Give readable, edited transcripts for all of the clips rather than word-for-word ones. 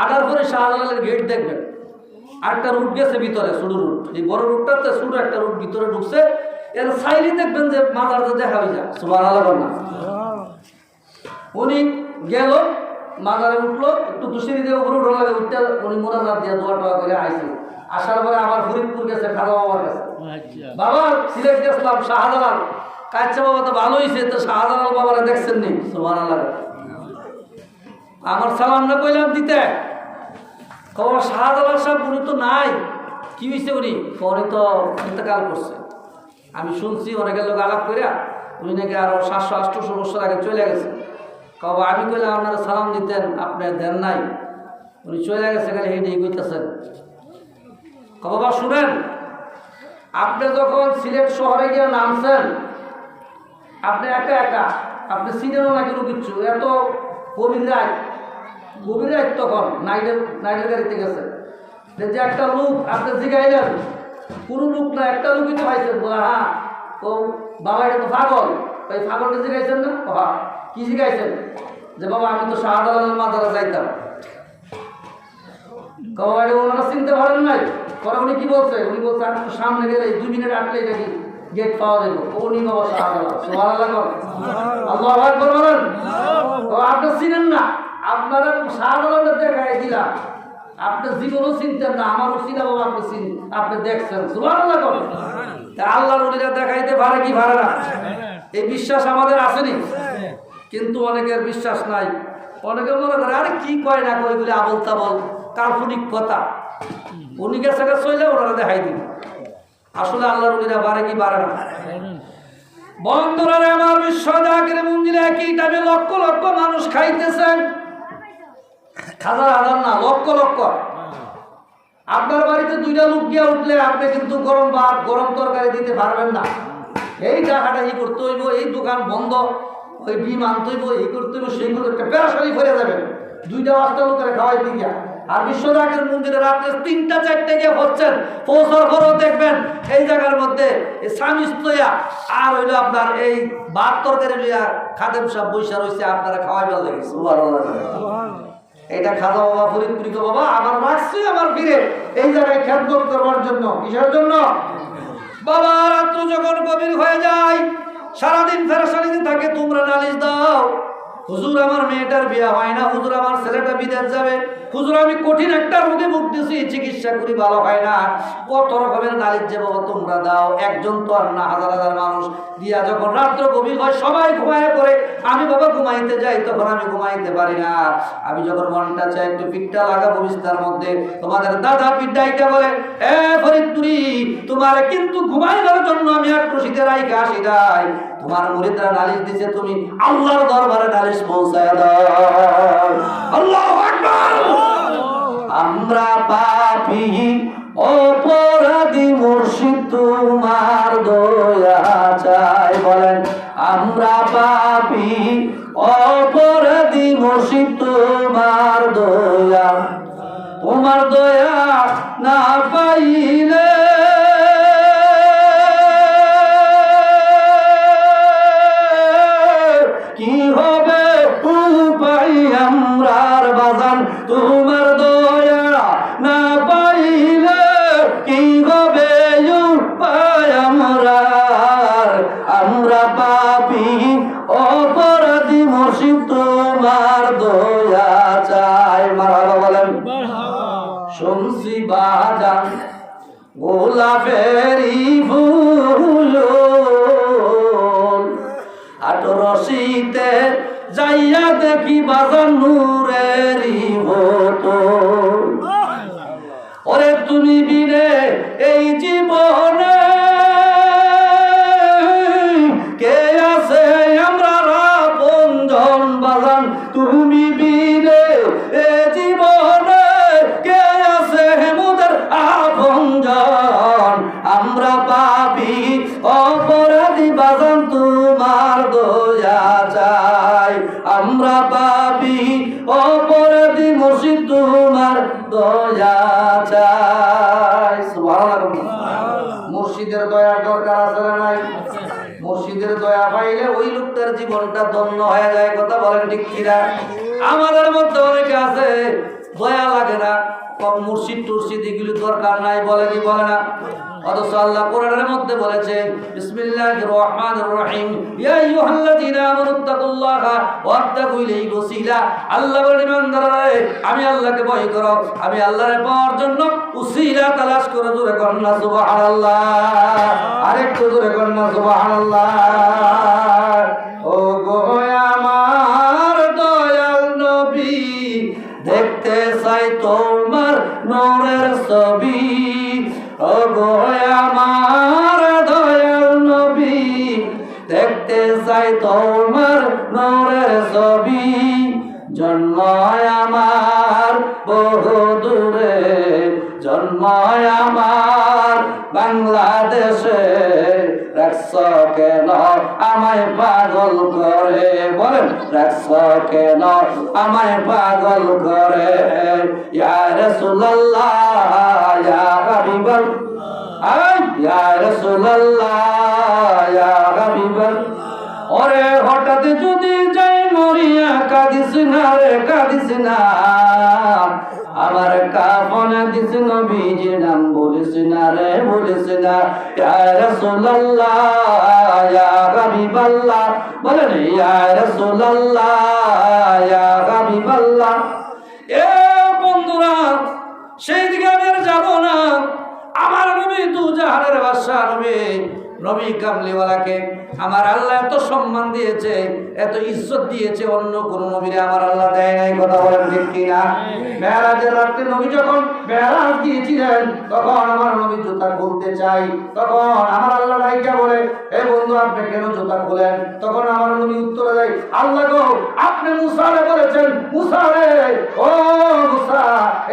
Agar পরে শাহজালালের gate দেখবেন, আরেকটা রুট গেছে ভিতরে, ছোট রুট। এই বড় রুটটাতে ছোট একটা রুট ভিতরে ঢুকছে, এর সাইডে দেখবেন যে মাজারটা দেখা হয়ে যায়। সুবহানাল্লাহ না, উনি গেল মাজারে উঠলো, একটু দুশিরি দিয়ে উপরে উঠে লাগে, উঠতে উনি মোনাজাত দিয়ে দোয়া টোয়া করে আইসে। আসার পরে আবার ফরিদপুর গেছে খাজা বাবার কাছে। বাবা সিলেট গেছিলাম শাহজালাল, কাচ্চা বাবা তো ভালো হয়েছে, তো শাহজালাল বাবারা দেখছেন নি? সুবহানাল্লাহ। আমার সালাম না কইলাম দিতে, খবর শাহজালাল সাহেব উনি তো নাই, কি হয়েছে? উনি তো ইন্তেকাল করছে। আমি শুনছি অনেকের লোক আলাপ করিয়া উনি নাকি আরো 700-800 বছর আগে চলে গেছে। কব আমি কইলাম আপনারা সালাম দিতেন, আপনি দেন নাই, উনি চলে গেছে, খালি হেঁটেই কইতেছেন। বাবা শুনেন, আপনি যখন সিলেট শহরে গিয়ে নামছেন, আপনি একা একা, আপনি চিনেনও না কোনো কিচ্ছু, এত গভীর রাত তখন নাইটের গাড়িতে গেছে, যে একটা লোক আপনি জিগাইলেন, কোনো লোক না, একটা লোকই তো পাইছেন। বলে হ্যাঁ, ও বাবা এটা তো পাগল, ওই পাগলটা জিগাইছেন না? হ্যাঁ, কি জিগাইছেন? যে বাবা আমি তো শাহজালালের মাজারে যাইতাম। ওনারা চিনতে পারেন নাই। পরে উনি কি বলছে? উনি বলছে আমি তো সামনে গেলে 2 মিনিট আটলেই নাকি গেট পাওয়া যাবে। উনি বাবা শাহজালাল। সুবহানাল্লাহ, আল্লাহু আকবার বলেন। আপনি চিনেন না, আপনারা শাহজালালটা দেখাই দিলাম, আপনি জীবনও চিনতেন না, আমারও চিনা বাবা আপনি দেখছেন। সুবহানাল্লাহ বলেন। আল্লাহর ওলিরা দেখাইতে পারে কি পারে না? এই বিশ্বাস আমাদের আসেনি, কিন্তু অনেকের বিশ্বাস নাই। অনেকে মনে করে আরে কি কয় না কয়, এগুলি আবল তাবল কাল্পনিক কথা। উনি গেছে চলে ওনারা দেখাই দিন, আসলে আল্লাহর ওলিরা পারে কি পারে না? বন্ধুরা আমার, বিশ্ব জাকির মন্দিরে একই টাইমে লক্ষ লক্ষ মানুষ খাইতেছেন, হাজার হাজার না, লক্ষ লক্ষ। আপনার বাড়িতে 2টা লোক গিয়ে উঠলে আপনি কিন্তু গরম ভাত গরম তরকারি দিতে পারবেন না। এই টাকাটা ই করতে হইব, এই দোকান বন্ধ, ওই ডিম আনতে হইব, এই করতে হইব, সেই করতে একটা পেরাশানি ফেলে যাবেন 2টা 5টা লোকের খাওয়াই দিয়া। আর বিশ্ব জাকির মন্দিরে রাত্রে 3টা-4টে গিয়ে হচ্ছেন, পৌঁছার পরও দেখবেন এই জায়গার মধ্যে সামিস লইয়া আর হইলো আপনার এই ভাত তরকারি লইয়া খাদেম সাহেব বৈশা রয়েছে, আপনারা খাওয়াই ভালো লাগে। এটা খাজা বাবা ফরিদপুরি বাবা আমার রাখছি আমার ফিরে এই জায়গায় খেদমত করবার জন্য। কিসের জন্য? বাবা রাত্র যখন গভীর হয়ে যায়, সারাদিন ফেরেশানিতে থাকে, তোমরা নালিশ দাও, হুজুর আমার মেয়েটার বিয়ে হয় না, হুজুর আমার ছেলেটা বিদেশ যাবে, হুজুর আমি কঠিন একটা রোগে ভুগতেছি, চিকিৎসা করি ভালো হয় না, কত রকমের নালিশ যে বাবা তোমরা দাও। একজন তো আর না, হাজার হাজার মানুষ দিয়া যখন রাত্র গভীর হয় সবাই ঘুমায় পড়ে, আমি বাবা ঘুমাইতে যাই, তখন আমি ঘুমাইতে পারি না। আমি যখন মনটা চাই একটু পিঠটা লাগাবো বিস্তার মধ্যে, তোমাদের দাদা পিঠটাইটা বলে এ ফরিদপুরি, তোমার কিন্তু ঘুমাইবার জন্য আমি একটু শীতের রাইখা আসি নাই, তোমার মুরিদরা নালিশ দিছে, তুমি আল্লাহর দরবারে নালিশ পৌঁছায় দাও। আল্লাহু আকবার। আমরা পাপী অপরাধী, মুর্শিদ তোমার দয়া চাই। বলেন আমরা পাপী অপরাধী, মুর্শিদ তোমার দয়া না পাইলে কি হবে উপায় আমরার বাজান, তোমার দয়া না পাইলে কি হবে উপায় আমরার। আমরা পাপী অপরাধী, মুর্শিদ তোমার দয়া চাই। মারহাবা বলেন। শুনছি বাজান গোলাপেরি ফুল, রশিতে যাইয়া দেখি বাজান নূরেরই বোতল। ওরে তুমি বিনে এই জীবনে কে আছে আমরা আপনজন, বাজান তুমি বিনে এই জীবনে কে আছে মোদের আপনজন। আমরা পাপী অপরাধী, বাজান তোমার দয়া চাই। আমরা পাপী অপরাধী, মুর্শিদ তোমার দয়া চাই। মুর্শিদের দয়ার দরকার আছে না নাই? মুর্শিদের দয়া পাইলে ওই লোকটার জীবনটা ধন্য হয়ে যায়। কথা বলেন ঠিক কিনা? আমাদের মধ্যে অনেকে আছে দয়া লাগে না, কম মুর্শিদ টুর্শিদ এগুলি দরকার নাই, বলে কি বলে না? অথচ আল্লাহ কোরআনের মধ্যে বলেছে বিসমিল্লাহির রহমানির রহিম ইয়া আইয়ুহাল্লাযীনা আমানুত্তাকুল্লাহা ওয়াবতাগু ইলাইহি ওয়াসিলা। আল্লাহ বলেন ইমানদাররা, আমি আল্লাহকে ভয় করো, আমি আল্লাহর পাওয়ার জন্য উসিলা তালাশ করে। জোরে করুন না সুবহানাল্লাহ, আরেকটু জোরে করুন না সুবহানাল্লাহ। ও গো আমার দয়াল নবী, দেখতে চাই তোমার নূরের ছবি। ও গো আমার দয়াল নবী, দেখতে চাই তোমার নূরের ছবি। জন্ম আমার বহু দূরে, জন্ম আমার বাংলাদেশে, রাখছ কেন আমায় পাগল করে? বলেন রাখছ কেন আমায় পাগল করে? ইয়া রাসূলুল্লাহ ইয়া হাবিবাল্লাহ, ইয়া রাসূলুল্লাহ ইয়া হাবিবাল্লাহ। ওরে হঠাৎ যদি যাই মরিয়া, কাঁদিস না রে কাঁদিস না, আমার কাফনে দিস নবীজির নাম বলিস না রে বলিস না। ইয়া রাসূলুল্লাহ ইয়া হাবিবাল্লাহ, বলেন ইয়া রাসূলুল্লাহ ইয়া হাবিবাল্লাহ। এ বন্ধুরা, সেই দিকে আমি আর যাব না। আমার নবী দুজাহানের বাদশা নবী, নবী কামলিওয়ালাকে আমার আল্লাহ এত সম্মান দিয়েছে, এত ইজ্জত দিয়েছে, অন্য কোন নবীরে আমার আল্লাহ দেয় নাই। কথা বলেন ঠিক কিনা? মেরাজের রাতে নবী যখন মেরাজ গিয়েছিলেন, তখন আমার নবী জুতা খুলতে চাই, তখন আমার আল্লাহ ডাইকা বলে, এ বন্ধু আপনি কেন জুতা খুলেন? তখন আমার নবী উত্তরে দেয়, আল্লাহ গো, আপনি মুসারে বলেছেন, মুসারে ও মুসা,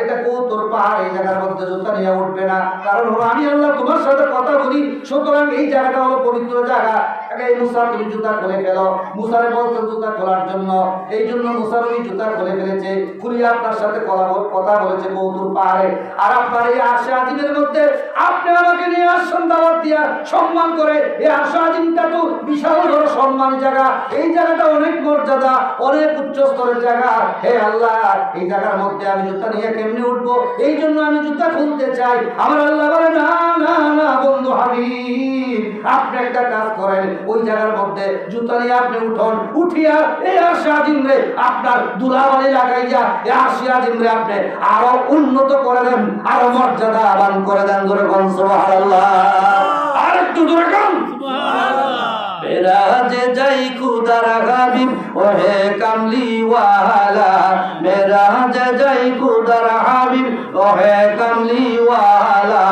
এটা কৌতুর পাহাড়, এই জায়গার মধ্যে জুতা নিয়ে উঠবে না। কারণ হলো আমি আল্লাহ তোমার সাথে কথা বলি, সুতরাং এই জায়গাটা হলো পবিত্র জায়গা। এই মুসা তুমি জুতা খুলে ফেলো। মুসারে বলছেন জুতা খোলার জন্য, এই জন্য মুসার ওই জুতা খুলে ফেলেছে, খুলিয়ে আপনার সাথে কথা বলেছে কৌতুর পাহাড়ে। আর আপনার এই আরশে আজিমের মধ্যে আপনি আমাকে নিয়ে আসছেন দাওয়াত দিয়া, সম্মান করে। এই আরশে আজিমটা তো বিশাল বড় সম্মানী জায়গা, এই জায়গাটা অনেক মর্যাদা, অনেক উচ্চ স্তরের জায়গা। হে আল্লাহ, এই জায়গার মধ্যে আমি জুতা নিয়ে কেমনে উঠবো? এই জন্য আমি জুতা খুলতে চাই। আমার আল্লাহ বলে, না না না বন্ধু হাবিব, আপনি একটা কাজ করেন, ওই জায়গার মধ্যে জুতা নিয়ে আপনি উঠুন, উঠিয়া এই আরশে আজিম রে আপনার দুলাবাড়ি লাগাইয়া এই আরশে আজিম রে আপনি আরো উন্নত করে দেন, আরো মর্যাদাবান করে দেন। জোরে কোন সুবহানাল্লাহ, আর একটু জোরে কোন সুবহানাল্লাহ। মেরাজে যাই খুদার হাবিব ওহে কামলি ওয়ালা, মেরাজে যাই খুদার হাবিব ওহে কামলি ওয়ালা।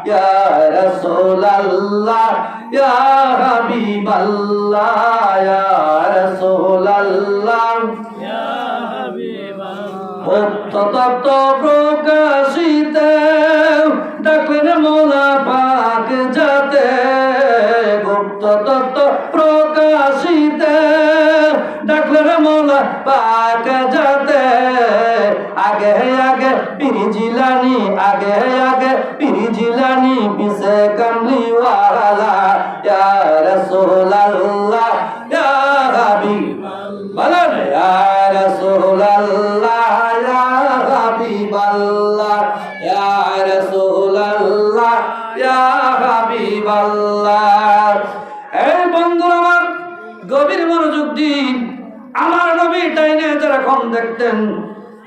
ইয়া রাসূলুল্লাহ ইয়া হাবিবাল্লাহ, ইয়া রাসূলুল্লাহ ইয়া হাবিবাল্লাহ। ভক্ত তত্ত্ব প্রকাশিতে ডাকলেন মওলা পাক যাতে, গুপ্ত তত্ত্ব প্রকাশিতে ডাকলেন মওলা পাক যাতে। আগে আগে পীর জিলানী, আগে আগে পীর জিলানী, পিছে কামলি ওয়ালা। ইয়া রাসূলুল্লাহ ইয়া হাবিবাল্লাহ, বলেন ইয়া রাসূলুল্লাহ ইয়া হাবিবাল্লাহ, ইয়া রাসূলুল্লাহ ইয়া হাবিবাল্লাহ। এই বন্ধুরা আমার, গভীর মনোযোগ দিন। আমার নবী ডাইনে যেরকম দেখতেন,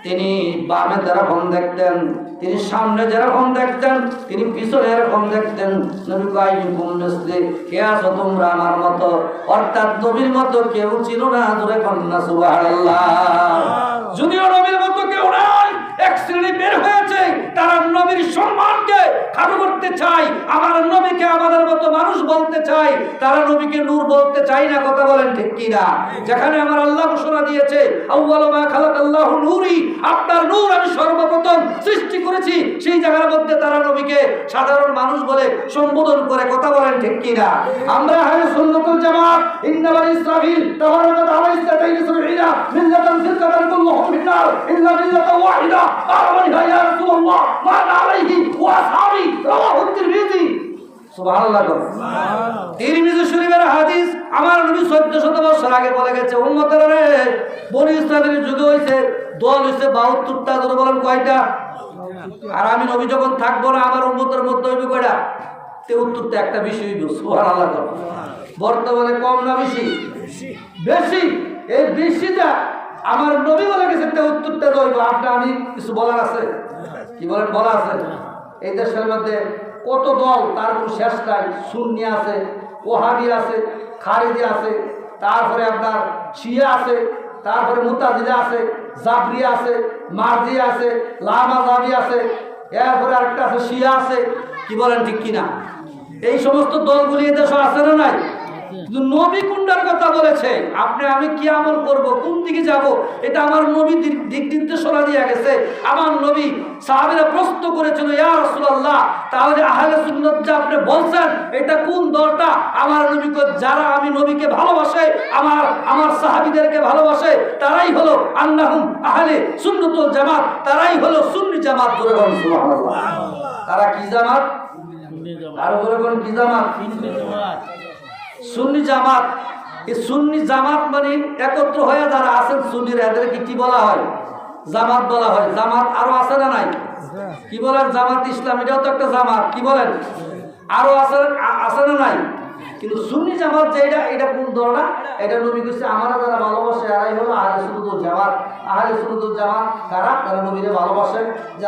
তিনি বামে যেরকম দেখতেন, তিনি সামনে যেরকম দেখতেন, তিনি পিছনে এরকম দেখতেন। নবী কাইয়ুম মিসলি, কে আছো তোমরা আমার মতো? অর্থাৎ নবীর মতো কেউ ছিল না। জোরে কন্যা সুবহানাল্লাহ। যদিও নবীর মতো কেউ নাই, এক শ্রেণী বের হয়েছে, তারা নবীর সম্মানকে খাটো করতে চায়, আমার নবীকে আমাদের মতো মানুষ বলতে চায়, তারা নবীকে নূর বলতে চায় না। কথা বলেন ঠিক কিনা? যেখানে আমার আল্লাহ ঘোষণা দিয়েছে, আউয়ালু মা খালাকাল্লাহু নূরি, আপনার নূর আমি সর্বপ্রথম সৃষ্টি করেছি, সেই জায়গার মধ্যে তারা নবীকে সাধারণ মানুষ বলে সম্বোধন করে। কথা বলেন ঠিক কিনা? আমরা আহলে সুন্নাতুল জামাত ইন্নামাল ইসরাফিল তাওরাত আলাইহিস সালাতু সাবিনা মিল্লাতান ফিরকাতান কুল্লুহুম ফিন্নার ইল্লা মিল্লাতান ওয়াহিদা ক্বালা মান ইয়া রাসূলুল্লাহ মা আলাইহি ওয়া আসহাবি রাওয়াহু তিরমিজি। সুবহানাল্লাহ। তিরমিজি শরীফের হাদিস, আমার নবী 1400 বছর আগে বলে গেছে, উম্মতেরা রে, বনি ইসরাইলের যুগে হইছে দল হইছে 72টা, ধরে বলেন কয়টা? আর আমি নবী যখন থাকবো না, আমার উম্মতের মধ্যে হইবে কয়টা? 73টা। একটা বিষয় হইব। সুবহানাল্লাহ। বর্তমানে কম না বেশি? বেশি। এই বেশিটা আমার নবী বলে গেছে 73টা হইব। আপনি আমি কিছু বলার আছে? কি বলেন? বলা আছে? এই দেশের মধ্যে কত দল, তার কোনো শেষ নাই। সুন্নি আছে, ওহাবি আছে, খারিজি আছে, তারপরে আপনার শিয়া আছে, তারপরে মুতাজিলা আছে, জাবরি আছে, মারজি আছে, লামাজাবি আছে, এরপরে আরেকটা আছে শিয়া আছে। কি বলেন, ঠিক কিনা? এই সমস্ত দলগুলি এদেশে আছে না নাই? কিন্তু নবী কোনটার কথা বলেছে, আপনি আমি কি আমল করব, কোন দিকে যাব, এটা আমার নবী দিক নির্দেশনা দিয়ে গেছে। আমার নবী, সাহাবীরা প্রশ্ন করেছিল, ইয়া রাসূলুল্লাহ, তাহলে আহলে সুন্নাত যে আপনি বলছেন, এটা কোন দলটা? আমার নবী কয়, যারা আমি নবীকে ভালোবাসে, আমার সাহাবীদেরকে ভালোবাসে, তারাই হলো আন্নাহুম আহলে সুন্নাতুল জামাত, তারাই হলো সুন্নি জামাত। বলে বলেন সুবহানাল্লাহ। তারা কি জামাত? আর বলে বলেন কি জামাত? সুন্নি জামাত। এই সুন্নি জামাত মানে একত্র হয়ে যারা আছেন সুন্নিরা, এদেরকে কি বলা হয়? জামাত বলা হয়। জামাত আরো আছে না নাই? কি বলেন? জামাত ইসলাম, এটাও তো একটা জামাত। কি বলেন? আরো আছে না নাই? কিন্তু সুন্নি জামাত যেটা, এটা কোন দল না? এটা নবী কইছে, আমরা যারা ভালোবাসে এরাই হলো আহলে সুন্নাতুল জামাত। আহলে সুন্নাতুল জামাত কারা? তারা নবীকে ভালোবাসে।